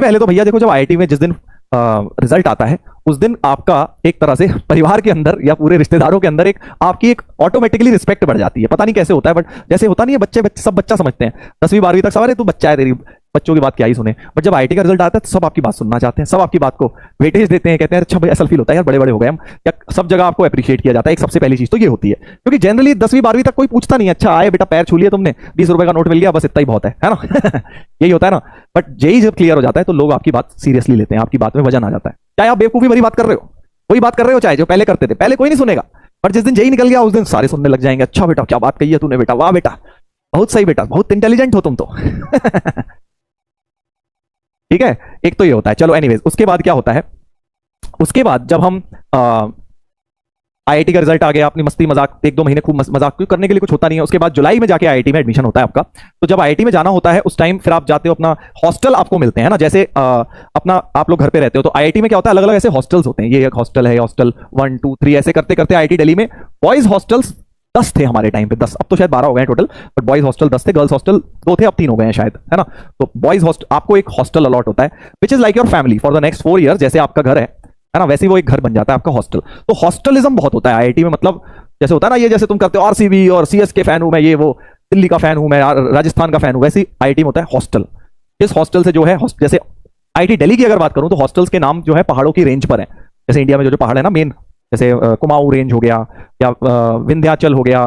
पहले तो भैया देखो, जब आईआईटी में जिस दिन रिजल्ट आता है उस दिन आपका एक तरह से परिवार के अंदर या पूरे रिश्तेदारों के अंदर एक आपकी एक ऑटोमेटिकली रिस्पेक्ट बढ़ जाती है। पता नहीं कैसे होता है, बट जैसे होता नहीं है, बच्चे बच्चे सब बच्चा समझते हैं 10वीं 12वीं तक, सवाल है तू बच्चा है, तेरी बच्चों की बात क्या ही सुने। बट जब आईआईटी का रिजल्ट आता है तो सब आपकी बात सुनना चाहते हैं, सब आपकी बात को वेटेज देते हैं, कहते हैं अच्छा भाई ऐसा फील होता है यार, बड़े बड़े हो गए हम, या सब जगह आपको अप्रिशिएट किया जाता है। एक सबसे पहली चीज तो ये होती है, क्योंकि जनरली 10वीं 12वीं तक कोई पूछता नहीं, अच्छा आए बेटा पैर छू लिया तुमने, 20 रुपए का नोट मिल गया, बस इतना ही बहुत है ना। यही होता है ना। बट जेई जब क्लियर हो जाता है तो लोग आपकी बात सीरियसली लेते हैं, आपकी बात में वजन आ जाता है। चाहे आप बेवकूफी भरी बात कर रहे हो, वही बात कर रहे हो, चाहे जो पहले करते थे, पहले कोई नहीं सुनेगा, पर जिस दिन जेई निकल गया उस दिन सारे सुनने लग जाएंगे, अच्छा बेटा क्या बात कही है तूने बेटा, वाह बेटा बहुत सही बेटा, बहुत इंटेलिजेंट हो तुम तो। ठीक है, एक तो ये होता है। चलो एनीवेज, उसके बाद क्या होता है, उसके बाद जब हम आईआईटी का रिजल्ट आ गया, अपनी मस्ती मजाक 1-2 महीने खूब मजाक करने के लिए कुछ होता नहीं है, उसके बाद जुलाई में जाके आईआईटी में एडमिशन होता है आपका। तो जब आईआईटी में जाना होता है उस टाइम फिर आप जाते हो, अपना हॉस्टल आपको मिलते हैं ना, जैसे अपना आप लोग घर पे रहते हो, तो आईआईटी में क्या होता है, अलग अलग ऐसे हॉस्टल्स होते हैं, ये एक हॉस्टल है, हॉस्टल 1 2 3 ऐसे करते करते आईआईटी दिल्ली में बॉयज हॉस्टल्स 10 थे हमारे टाइम पे, 10, अब तो शायद 12 हो गए टोटल, बट बॉयज हॉस्टल 10 थे, गर्ल्स हॉस्टल 2 थे, अब 3 हो गए हैं शायद, है ना। तो बॉयज हॉस्टल आपको एक हॉस्टल अलॉट होता है, which is like your family for the next 4 year, जैसे आपका घर है ना, वैसे ही वो एक घर बन जाता है आपका हॉस्टल। तो हॉस्टलिज्म बहुत होता है आईआईटी में, मतलब जैसे होता है ना, ये जैसे तुम करते हो आरसीबी और सीएसके फैन हूं मैं, ये वो दिल्ली का फैन हूं मैं, राजस्थान का फैन हूं, वैसे ही आईआईटी में होता है हॉस्टल। इस हॉस्टल से जो है, जैसे आईआईटी दिल्ली की अगर बात करूं तो हॉस्टल्स के नाम जो है पहाड़ों की रेंज पर है, जैसे इंडिया में जो पहाड़ है ना मेन, जैसे कुमाऊं रेंज हो गया, या विंध्याचल हो गया,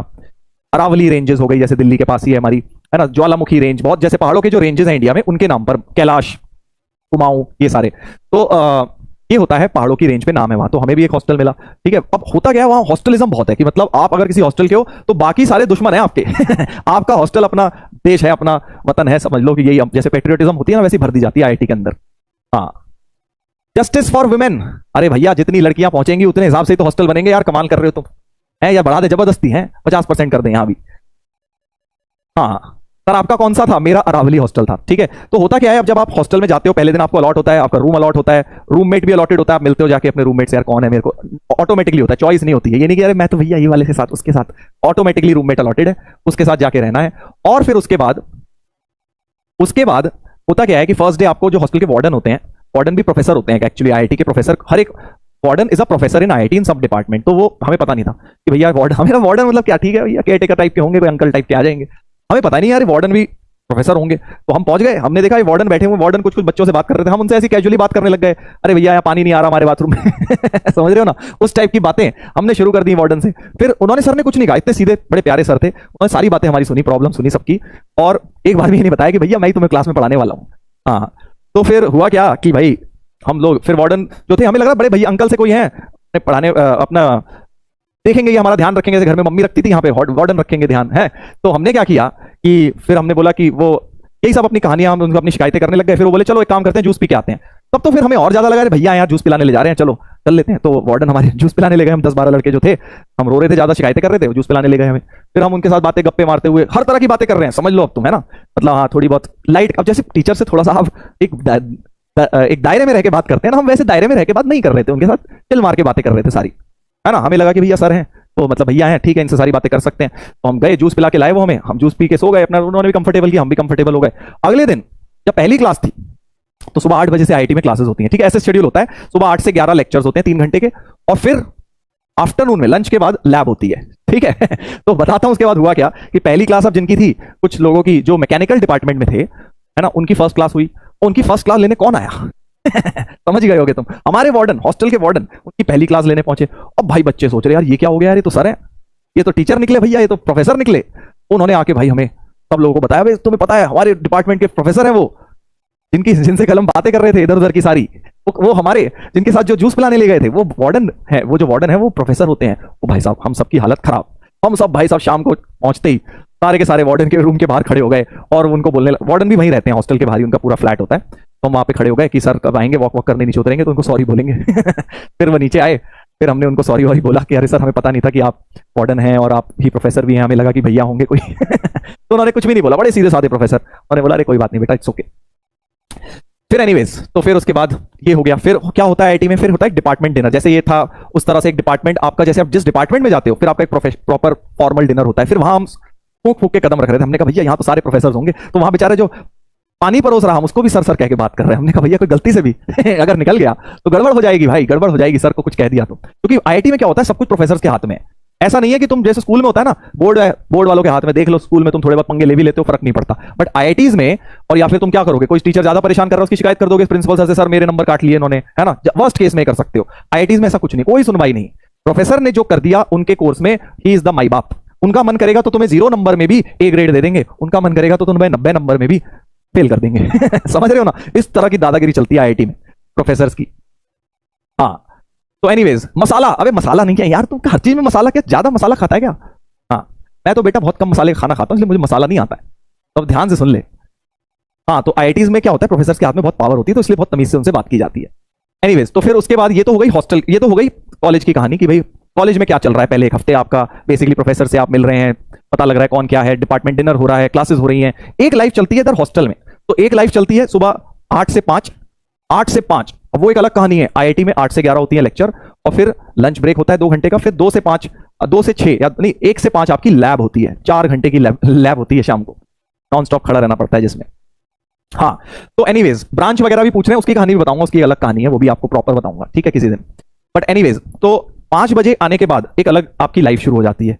अरावली रेंजेस हो गई, जैसे दिल्ली के पास ही है हमारी, है ना, ज्वालामुखी रेंज, बहुत जैसे पहाड़ों के जो रेंजेस हैं इंडिया में उनके नाम पर, कैलाश, कुमाऊं, ये सारे। तो ये होता है पहाड़ों की रेंज पे नाम है वहां, तो हमें भी एक हॉस्टल मिला। ठीक है, अब होता क्या है वहां हॉस्टलिज्म बहुत है, कि मतलब आप अगर किसी हॉस्टल के हो तो बाकी सारे दुश्मन है आपके। आपका हॉस्टल अपना देश है, अपना वतन है, समझ लो कि यही जैसे पेट्रियोटिज्म होती है ना, वैसी भर दी जाती है आईआईटी के अंदर। हाँ, जस्टिस फॉर वुमेन, अरे भैया जितनी लड़कियां पहुंचेंगी उतने हिसाब से तो हॉस्टल बनेंगे यार, कमाल कर रहे हो तुम, है या बढ़ा दे जबरदस्ती है, 50% कर दें यहाँ भी। हाँ सर, आपका कौन सा था? मेरा अरावली हॉस्टल था। ठीक है, तो होता क्या है, अब जब आप हॉस्टल में जाते हो पहले दिन आपको अलॉट होता है, आपका रूम अलॉट होता है, रूममेट भी अलॉटेड होता है, आप मिलते हो जाके अपने रूममेट से, यार कौन है मेरे को, ऑटोमेटिकली होता है, चॉइस नहीं होती है, ये नहीं कि अरे मैं तो भैया ये वाले के साथ उसके साथ, ऑटोमेटिकली रूममेट अलॉटेड है, उसके साथ जाके रहना है। और फिर उसके बाद होता क्या है कि फर्स्ट डे आपको जो हॉस्टल के वार्डन होते हैं, वार्डन भी प्रोफेसर होते हैं एक्चुअली, आईआईटी के प्रोफेसर, हर एक warden is a professor in IIT in सब डिपार्टमेंट। तो वो हमें पता नहीं था कि भैया वार्डन, हमेरा वार्डन मतलब क्या, ठीक है भैया केयरटेकर टाइप के होंगे, कोई अंकल टाइप के आ जाएंगे, हमें पता नहीं यार वार्डन भी प्रोफेसर होंगे। तो हम पहुंच गए, हमने देखा ये वार्डन बैठे हुए, वार्डन कुछ कुछ बच्चों से बात कर रहे थे, हम उनसे ऐसी कैजुअली बात करने लग गए, अरे भैया यहाँ पानी नहीं आ रहा हमारे बाथरूम में। समझ रहे हो ना, उस टाइप की बातें हमने शुरू कर दी वार्डन से। फिर उन्होंने, सर ने कुछ नहीं कहा, इतने सीधे बड़े प्यारे सर थे, उन्होंने सारी बातें हमारी सुनी, प्रॉब्लम सुनी सबकी, और एक बार भी नहीं बताया कि भैया मैं ही तुम्हें क्लास में पढ़ाने वाला हूँ। हाँ, तो फिर हुआ क्या कि भाई हम लोग, फिर वार्डन जो थे, हमें लगा बड़े भैया अंकल से कोई है पढ़ाने, अपना देखेंगे, ये हमारा ध्यान रखेंगे, जैसे घर में मम्मी रखती थी, यहाँ पे वार्डन रखेंगे ध्यान है। तो हमने क्या किया कि फिर हमने बोला कि वो यही सब अपनी कहानियां, हम उनको अपनी शिकायतें करने लग गए। फिर वो बोले चलो एक काम करते हैं, जूस पी के आते हैं। तब तो फिर हमें और ज्यादा लगा, भैया यहाँ जूस पिलाने ले जा रहे हैं, चलो चल लेते हैं। तो वार्डन हमारे जूस पिलाने ले गए, हम 10-12 लड़के जो थे, हम रो रहे थे, ज्यादा शिकायतें कर रहे थे, जूस पिलाने ले गए हमें। फिर हम उनके साथ बातें गप्पे मारते हुए हर तरह की बातें कर रहे हैं, समझ लो अब तुम, है ना, मतलब हाँ थोड़ी बहुत लाइट, अब जैसे टीचर से थोड़ा सा आप एक दायरे में रह के बात करते हैं ना, हम वैसे दायरे में रह के बात नहीं कर रहे थे, उनके साथ चिल मार के बातें कर रहे थे सारी, है ना। हमें लगा कि भैया सर हैं, तो मतलब भैया हैं, ठीक है, इनसे सारी बातें कर सकते हैं। तो हम गए, जूस पिला के लाए वो हमें, हम जूस पी के सो गए अपना, उन्होंने भी कंफर्टेबल किया, हम भी कंफर्टेबल हो गए। अगले दिन जब पहली क्लास थी तो सुबह 8 बजे से आईआईटी में क्लासेस होती हैं, ठीक है, ऐसे शेड्यूल होता है, सुबह 8 से 11 लेक्चर्स होते हैं 3 घंटे के, और फिर आफ्टरनून में लंच के बाद लैब होती है, ठीक है। तो बताता हूं उसके बाद हुआ क्या कि पहली क्लास अब जिनकी थी, कुछ लोगों की जो मैकेनिकल डिपार्टमेंट में थे, है ना, उनकी फर्स्ट क्लास हुई। उनकी फर्स्ट क्लास लेने कौन आया? समझ गए होगे तुम, हमारे वार्डन, हॉस्टल के वार्डन उनकी पहली क्लास लेने पहुंचे। अब भाई बच्चे सोच रहे यार ये क्या हो गया यार, ये तो सर है, ये तो टीचर निकले भैया, ये तो प्रोफेसर निकले। उन्होंने आके भाई हमें सब लोगों को बताया, भाई तुम्हें पता है हमारे डिपार्टमेंट के प्रोफेसर हैं वो, जिनसे कल हम बातें कर रहे थे इधर उधर की सारी, वो हमारे जिनके साथ जो जूस पिलाने ले गए थे वो वार्डन है, वो जो वार्डन है वो प्रोफेसर होते हैं। वो भाई साहब हम सबकी हालत खराब, हम सब भाई साहब शाम को पहुंचते ही सारे के सारे वार्डन के रूम के बाहर खड़े हो गए, और उनको बोलने, वार्डन भी वहीं रहते हैं हॉस्टल के बाहर ही, उनका पूरा फ्लैट होता है। तो हम वहां पे खड़े हो गए कि सर कब आएंगे, वॉक करने नीचे उतरेंगे तो उनको सॉरी बोलेंगे। फिर वो नीचे आए, फिर हमने उनको सॉरी वॉरी बोला कि अरे सर हमें पता नहीं था कि आप वार्डन हैं और आप ही प्रोफेसर भी हैं, हमें लगा कि भैया होंगे कोई। तो उन्होंने कुछ भी नहीं बोला, बड़े सीधे साधे प्रोफेसर, उन्होंने बोला अरे कोई बात नहीं बेटा, इट्स ओके। फिर एनीवेज, तो फिर उसके बाद ये हो गया। फिर क्या होता है आईआईटी में, फिर होता है डिपार्टमेंट डिनर, जैसे ये था उस तरह से एक डिपार्टमेंट आपका, जैसे आप जिस डिपार्टमेंट में जाते हो फिर आपका एक प्रॉपर फॉर्मल डिनर होता है। फिर वहां हम फूक फूक के कदम रख रहे थे, हमने कहा भैया यहाँ तो सारे प्रोफेसर होंगे, तो वहां बेचारे जो पानी परोस रहा, हम उसको भी सर सर कह के बात कर रहे हैं। हमने कहा भैया कोई गलती से भी अगर निकल गया तो गड़बड़ हो जाएगी भाई, गड़बड़ हो जाएगी, सर को कुछ कह दिया तो। क्योंकि आईआईटी में क्या होता है, सब कुछ प्रोफेसर के हाथ में है। ऐसा नहीं है कि तुम जैसे स्कूल में होता है ना, बोर्ड है, बोर्ड वालों के हाथ में, देख लो स्कूल में तुम थोड़े बहुत पंगे ले भी लेते हो, फर्क नहीं पड़ता। बट आईआईटीज में, और या फिर तुम क्या करोगे, कोई टीचर ज्यादा परेशान कर रहा है उसकी शिकायत कर दोगे प्रिंसिपल सर से, सर मेरे नंबर काट लिए इन्होंने, है ना, वर्स्ट केस में कर सकते हो। आईआईटीज में ऐसा कुछ नहीं, कोई सुनवाई नहीं। प्रोफेसर ने जो कर दिया उनके कोर्स में, ही इज द माई बाप। उनका मन करेगा तो तुम्हें 0 नंबर में भी ए ग्रेड दे देंगे, उनका मन करेगा तो तुम्हें 90 नंबर में भी फेल कर देंगे समझ रहे हो ना, इस तरह की दादागिरी चलती है आईआईटी में प्रोफेसर की। हाँ तो एनीवेज, मसाला, अबे मसाला नहीं क्या यार, तुम हर चीज में मसाला, क्या ज्यादा मसाला खाता है क्या? हाँ मैं तो बेटा बहुत कम मसाले का खाना खाता हूं, इसलिए मुझे मसाला नहीं आता है, तो अब ध्यान से सुन ले। हाँ तो आईआईटीज में क्या होता है, प्रोफेसर के हाथ में बहुत पावर होती है, तो इसलिए बहुत तमीज से उनसे बात की जाती है। एनीवेज, तो फिर उसके बाद ये तो हो गई हॉस्टल, ये तो हो गई कॉलेज की कहानी कि भाई कॉलेज में क्या चल रहा है। पहले एक हफ्ते आपका बेसिकली प्रोफेसर से आप मिल रहे हैं, पता लग रहा है कौन क्या है, डिपार्टमेंट डिनर हो रहा है, क्लासेस हो रही हैं। एक लाइफ चलती है इधर हॉस्टल में, तो एक लाइफ चलती है सुबह 8 से 5, 8 से 5, अब वो एक अलग कहानी है। आईआईटी में 8 से 11 होती है लेक्चर, और फिर लंच ब्रेक होता है 2 घंटे का, फिर 2 से 5, 2 से 6 या नहीं 1 से 5 आपकी लैब होती है, 4 घंटे की लैब होती है शाम को, नॉन स्टॉप खड़ा रहना पड़ता है जिसमें। हाँ तो एनीवेज, ब्रांच वगैरह भी पूछ रहे हैं, उसकी कहानी भी बताऊंगा, उसकी अलग कहानी है, वो भी आपको प्रॉपर बताऊंगा, ठीक है, किसी दिन। बट एनीवेज, तो 5 बजे आने के बाद एक अलग आपकी लाइफ शुरू हो जाती है।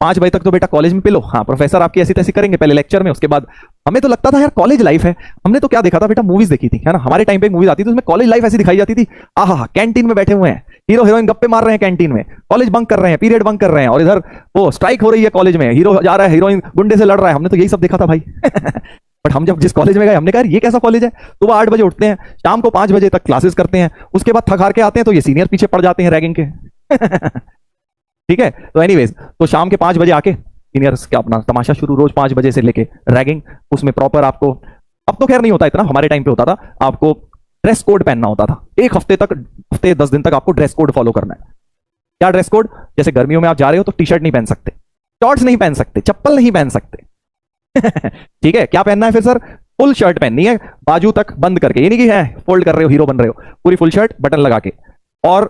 5 बजे तक तो बेटा कॉलेज में पिलो, हाँ प्रोफेसर आपकी ऐसी तैसी करेंगे पहले लेक्चर में, उसके बाद हमें तो लगता था यार कॉलेज लाइफ है। हमने तो क्या देखा था बेटा, मूवीज देखी थी, है ना, हमारे टाइम पे मूवीज आती थी, उसमें कॉलेज लाइफ ऐसी दिखाई जाती थी, आहा कैंटीन में बैठे हुए हैं, हीरो हीरोइन गप्पे मार रहे हैं कैंटीन में, कॉलेज बंक कर रहे हैं, पीरियड बंक कर रहे हैं, और इधर वो स्ट्राइक हो रही है कॉलेज में, हीरो जा रहा है, हीरोइन गुंडे से लड़ रहा है। हमने तो यही सब देखा था भाई बट हम जब जिस कॉलेज में गए, हमने कहा ये कैसा कॉलेज है। सुबह 8 बजे उठते हैं, शाम को 5 बजे तक क्लासेस करते हैं, उसके बाद थक हार के आते हैं तो ये सीनियर पीछे पड़ जाते हैं रैगिंग के ठीक है, तो एनीवेज, तो शाम के 5 बजे आके सीनियर्स का अपना तमाशा शुरू, रोज 5 बजे से लेके रैगिंग, उसमें प्रॉपर आपको, अब तो खैर नहीं होता इतना, हमारे टाइम पे होता था, आपको ड्रेस कोड पहनना होता था। एक हफ्ते तक, हफ्ते 10 दिन तक आपको ड्रेस कोड फॉलो करना है। क्या ड्रेस कोड? जैसे गर्मियों में आप जा रहे हो तो टी शर्ट नहीं पहन सकते, शॉर्ट्स नहीं पहन सकते, चप्पल नहीं पहन सकते ठीक है, क्या पहनना है फिर सर? फुल शर्ट पहननी है, बाजू तक बंद करके, ये नहीं कि है फोल्ड कर रहे हो हीरो बन रहे हो, पूरी फुल शर्ट बटन लगा के, और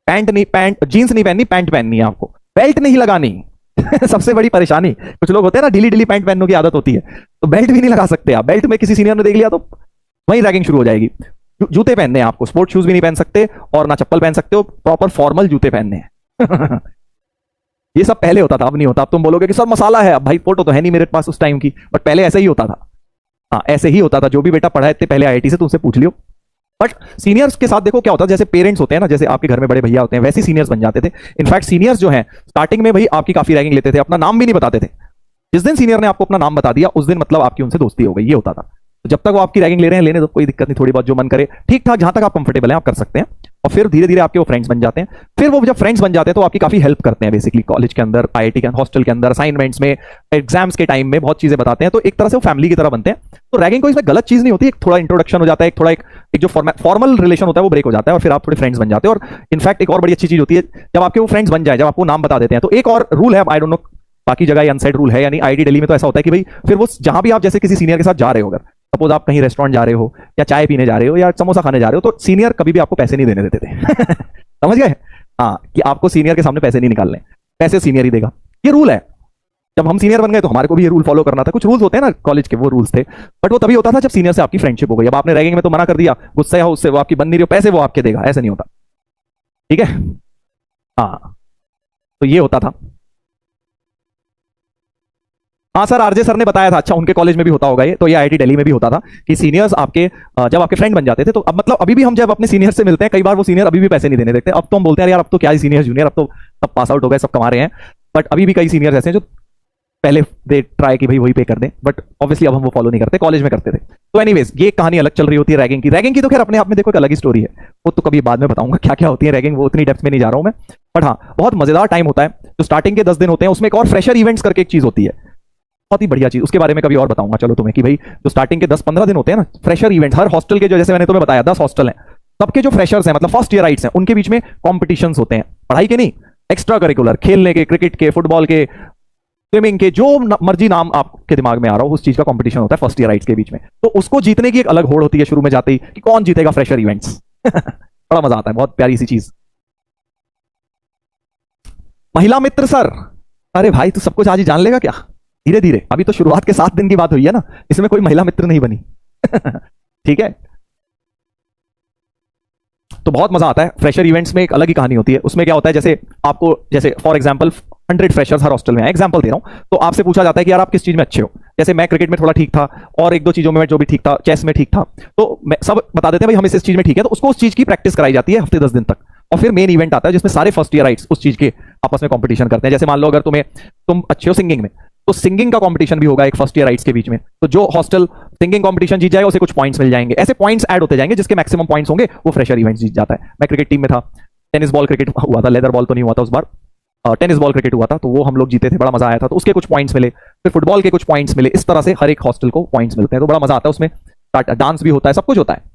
पैंट नहीं, पैंट जींस नहीं पहननी, पैंट पहननी है आपको, बेल्ट नहीं लगानी सबसे बड़ी परेशानी, कुछ लोग होते हैं ना ढीली ढीली पैंट पहनने की आदत होती है, तो बेल्ट भी नहीं लगा सकते आप। बेल्ट में किसी सीनियर ने देख लिया तो वहीं रैगिंग शुरू हो जाएगी। जूते पहनने हैं आपको, स्पोर्ट शूज भी नहीं पहन सकते और ना चप्पल पहन सकते हो, प्रॉपर फॉर्मल जूते पहनने हैं ये सब पहले होता था, अब नहीं होता। अब तुम बोलोगे कि सर मसाला है, अब भाई फोटो तो है नहीं मेरे पास उस टाइम की, बट पहले ऐसा ही होता था। हाँ ऐसे ही होता था, जो भी बेटा पढ़ा है इतने पहले आईआईटी से, तुमसे पूछ लियो। बट सीनियर्स के साथ देखो क्या होता है, जैसे पेरेंट्स होते हैं ना, जैसे आपके घर में बड़े भैया होते हैं, वैसे सीनियर्स बन जाते थे। इनफैक्ट सीनियर्स जो हैं स्टार्टिंग में भाई आपकी काफी रैगिंग लेते थे, अपना नाम भी नहीं बताते थे। जिस दिन सीनियर ने आपको अपना नाम बता दिया उस दिन मतलब आपकी उनसे दोस्ती हो गई, ये होता था। तो जब तक वो आपकी रैगिंग ले रहे हैं लेने दो, कोई दिक्कत नहीं, थोड़ी बहुत जो मन करे, ठीक ठाक जहां तक आप कंफर्टेबल हैं आप कर सकते हैं। और फिर धीरे धीरे आपके वो फ्रेंड्स बन जाते हैं। फिर वो जब फ्रेंड्स बन जाते हैं तो आपकी काफी हेल्प करते हैं बेसिकली कॉलेज के अंदर, आईआईटी के हॉस्टल के अंदर, असाइनमेंट्स में, एग्जाम्स के टाइम में बहुत चीजें बताते हैं, तो एक तरह से वो फैमिली की तरह बनते हैं। तो रैगिंग कोई इसमें गलत चीज नहीं होती, एक थोड़ा इंट्रोडक्शन हो जाता है, एक जो फॉर्मल रिलेशन होता है वो ब्रेक हो जाता है, और फिर आप थोड़े फ्रेंड्स बन जाते हैं। और इनफैक्ट एक और बड़ी अच्छी चीज होती है जब आपके वो फ्रेंड्स बन जाए, जब आपको नाम बता देते हैं, तो एक और रूल है, आई डोंट नो बाकी जगह अनसेड रूल है या नहीं, आईआईटी दिल्ली में तो ऐसा होता है कि भाई फिर वो जहां भी आप जैसे किसी सीनियर के साथ जा रहे हो, अगर सपोज आप कहीं रेस्टोरेंट जा रहे हो या चाय पीने जा रहे हो या समोसा खाने जा रहे हो, तो सीनियर कभी भी आपको पैसे नहीं देने देते थे समझ गए? हाँ, कि आपको सीनियर के सामने पैसे नहीं निकालने, पैसे सीनियर ही देगा, ये रूल है। जब हम सीनियर बन गए तो हमारे को भी ये रूल फॉलो करना था। कुछ रूल्स होते हैं ना कॉलेज के, वो रूल्स थे, बट वो तभी होता था जब सीनियर से आपकी फ्रेंडशिप हो गई। अब आपने रैगिंग में तो मना कर दिया, गुस्सा हो उससे, वो आपकी बन नहीं रही हो, पैसे वो आपके देगा, ऐसा नहीं होता, ठीक है? हाँ तो ये होता था। हाँ सर, आरजे सर ने बताया था, अच्छा उनके कॉलेज में भी होता होगा ये, तो ये आईआईटी दिल्ली में भी होता था कि सीनियर्स आपके जब आपके फ्रेंड बन जाते थे, तो अब मतलब अभी भी हम जब अपने सीनियर से मिलते हैं, कई बार वो सीनियर अभी भी पैसे नहीं देने देते। अब तो हम बोलते हैं यार अब तो क्या ही सीनियर जूनियर, अब तो सब पास आउट हो गए, सब कमा रहे हैं, बट अभी भी कई सीनियर्स ऐसे हैं जो पहले दे ट्राई कि भाई वही पे कर दें, बट ऑब्वियसली अब हम वो फॉलो नहीं करते, कॉलेज में करते थे। तो एनीवेज ये कहानी अलग चल रही होती है रैगिंग की। रैगिंग की तो खैर अपने आप में देखो एक अलग ही स्टोरी है, वो तो कभी बाद में बताऊंगा क्या क्या होती है रैगिंग, वो उतनी डेप्थ में नहीं जा रहा हूं मैं। बट हाँ बहुत मजेदार टाइम होता है। जो स्टार्टिंग के 10 दिन होते हैं उसमें एक और फ्रेशर इवेंट्स करके एक चीज होती है, बहुत ही बढ़िया चीज, उसके बारे में कभी और बताऊंगा चलो तुम्हें, कि भाई जो स्टार्टिंग के 10-15 दिन होते हैं ना, फ्रेशर इवेंट, हर हॉस्टल के जो, जैसे मैंने तुम्हें बताया 10 हॉस्टल हैं, सबके जो फ्रेशर्स हैं मतलब फर्स्ट ईयराइट्स हैं, उनके बीच में कॉम्पिटिशंस होते हैं, पढ़ाई के नहीं, एक्स्ट्रा करिकुलर, खेलने के, क्रिकेट के, फुटबॉल के, स्विमिंग के, जो मर्जी नाम आपके दिमाग में आ रहा हो उस चीज का कंपटीशन होता है फर्स्ट ईयराइट्स के बीच में। तो उसको जीतने की एक अलग होड़ होती है शुरू में जाते ही कि कौन जीतेगा फ्रेशर इवेंट्स बड़ा मजा आता है, बहुत प्यारी सी चीज। महिला मित्र सर, अरे भाई तू सब कुछ आज ही जान लेगा क्या? धीरे धीरे, अभी तो शुरुआत के 7 दिन की बात हुई है ना, इसमें कोई महिला मित्र नहीं बनी। ठीक है। तो बहुत मजा आता है फ्रेशर इवेंट्स में, एक अलग ही कहानी होती है। उसमें क्या होता है, जैसे आपको, जैसे for example 100 freshers her hostel में है, एग्जांपल दे रहा हूं, तो आपसे पूछा जाता है कि यार आप किस चीज में अच्छे हो। जैसे मैं क्रिकेट में थोड़ा ठीक था, और एक दो चीजों में जो भी ठीक था, चेस में ठीक था, तो सब बता देते हैं भाई हम इस चीज में ठीक है, तो उसको उस चीज की प्रैक्टिस कराई जाती है हफ्ते 10 दिन तक। और फिर मेन इवेंट आता है जिसमें सारे फर्स्ट ईयर उस चीज के आपस में कंपटीशन करते हैं। जैसे मान लो अगर तुम अच्छे हो सिंगिंग में, तो सिंगिंग का कंपटीशन भी होगा एक फर्स्ट ईयर के बीच में। तो जो हॉस्टल सिंगिंग कंपटीशन जीत जाएगा उसे कुछ पॉइंट्स मिल जाएंगे। ऐसे पॉइंट्स ऐड होते जाएंगे, जिसके मैक्सिमम पॉइंट्स होंगे वो फ्रेशर इवेंट जीत जाता है। मैं क्रिकेट टीम में था, टेनिस बॉल क्रिकेट हुआ था, लेदर बॉल तो नहीं हुआ था उस बार, टेनिस बॉल क्रिकेट हुआ था, तो वो हम लोग जीते थे, बड़ा मजा आया था। तो उसके कुछ पॉइंट्स मिले, फिर फुटबॉल के कुछ पॉइंट्स मिले। इस तरह से हर एक हॉस्टल को पॉइंट्स मिलते हैं, तो बड़ा मजा आता है उसमें। डांस भी होता है, सब कुछ होता है।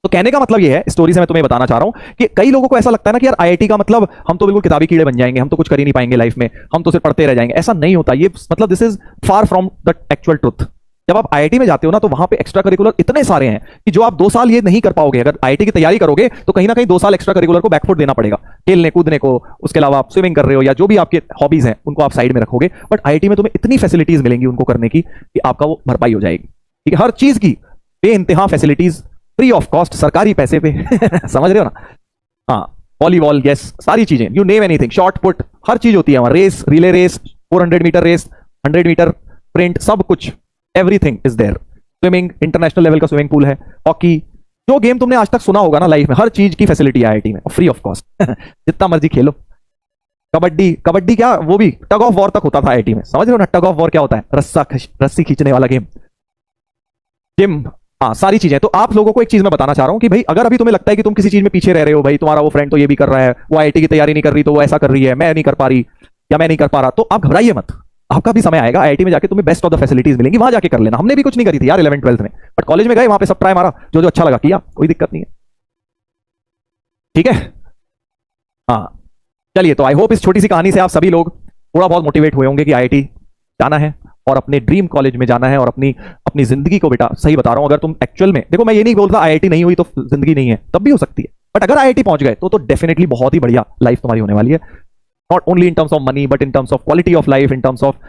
तो कहने का मतलब ये है, स्टोरी से मैं तुम्हें बताना चाह रहा हूं कि कई लोगों को ऐसा लगता है ना कि यार आईआईटी का मतलब हम तो बिल्कुल किताबी कीड़े बन जाएंगे, हम तो कुछ कर ही नहीं पाएंगे लाइफ में, हम तो सिर्फ पढ़ते रह जाएंगे। ऐसा नहीं होता, ये मतलब this is far from the actual truth. जब आप आईआईटी में जाते हो ना, तो वहां पे एक्स्ट्रा करिकुलर इतने सारे हैं कि जो आप 2 साल ये नहीं कर पाओगे। अगर आईआईटी की तैयारी करोगे तो कहीं ना कहीं 2 साल एक्स्ट्रा करिकुलर को बैकफुट देना पड़ेगा, खेलने कूदने को। उसके अलावा आप स्विमिंग कर रहे हो या जो भी आपके हॉबीज हैं उनको आप साइड में रखोगे, बट आईआईटी में तुम्हें इतनी फैसिलिटीज मिलेंगी उनको करने की कि आपका वो भरपाई हो जाएगी। ठीक है, हर चीज की बेइंतहा फैसिलिटीज, फ्री ऑफ कॉस्ट, सरकारी पैसे पे। समझ रहे हो ना? हाँ, वॉलीबॉल, यस, सारी चीजें, you name anything, short put, हर चीज होती है वहां। Race, relay race, 400 metre race, 100 metre sprint, सब कुछ, everything is there. Swimming, international level का स्विमिंग पूल है, हॉकी, जो गेम तुमने आज तक सुना होगा ना लाइफ में, हर चीज की फैसिलिटी है आईआईटी में, फ्री ऑफ कॉस्ट। जितना मर्जी खेलो। कबड्डी, कबड्डी क्या, वो भी टग ऑफ वॉर तक होता था आईआईटी में। समझ रहे हो ना टग ऑफ वॉर क्या होता है? रस्सी खींचने वाला गेम। जिम, हाँ, सारी चीजें। तो आप लोगों को एक चीज मैं बताना चाह रहा हूं कि भाई अगर अभी तुम्हें लगता है कि तुम किसी चीज में पीछे रह रहे हो, भाई तुम्हारा वो फ्रेंड तो ये भी कर रहा है, वो आईआईटी की तैयारी नहीं कर रही तो वो ऐसा कर रही है, मैं नहीं कर पा रही या मैं नहीं कर पा रहा, तो आप घबराइए मत। आपका भी समय आएगा, आईआईटी में जाके तुम्हें बेस्ट ऑफ द फैसिलिटीज मिलेंगी, वहां जाके कर लेना। हमने भी कुछ नहीं करी थी यार 11th 12th में, बट कॉलेज में गए, वहां पे सब ट्राई मारा, जो जो अच्छा लगा किया, कोई दिक्कत नहीं है। ठीक है, हाँ। चलिए, तो आई होप इस छोटी सी कहानी से आप सभी लोग थोड़ा बहुत मोटिवेट हुए होंगे कि आईआईटी जाना है और अपने ड्रीम कॉलेज में जाना है, और अपनी अपनी जिंदगी को, बेटा सही बता रहा हूं, अगर तुम एक्चुअल में देखो, मैं ये नहीं बोलता आईआईटी नहीं हुई तो जिंदगी नहीं है, तब भी हो सकती है, बट अगर आईआईटी पहुंच गए तो डेफिनेटली बहुत ही बढ़िया लाइफ तुम्हारी होने वाली है। Not only in terms of money, but in terms of quality of life, in terms of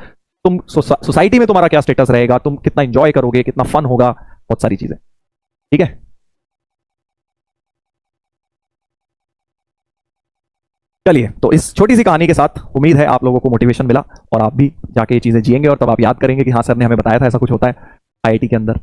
तुम सोसाइटी में तुम्हारा क्या स्टेटस रहेगा, तुम कितना इंजॉय करोगे, कितना फन होगा, बहुत सारी चीजें। ठीक है, चलिए, तो इस छोटी सी कहानी के साथ उम्मीद है आप लोगों को मोटिवेशन मिला, और आप भी जाके ये चीजें जिएंगे, और तब आप याद करेंगे कि हाँ सर ने हमें बताया था ऐसा कुछ होता है आईआईटी के अंदर।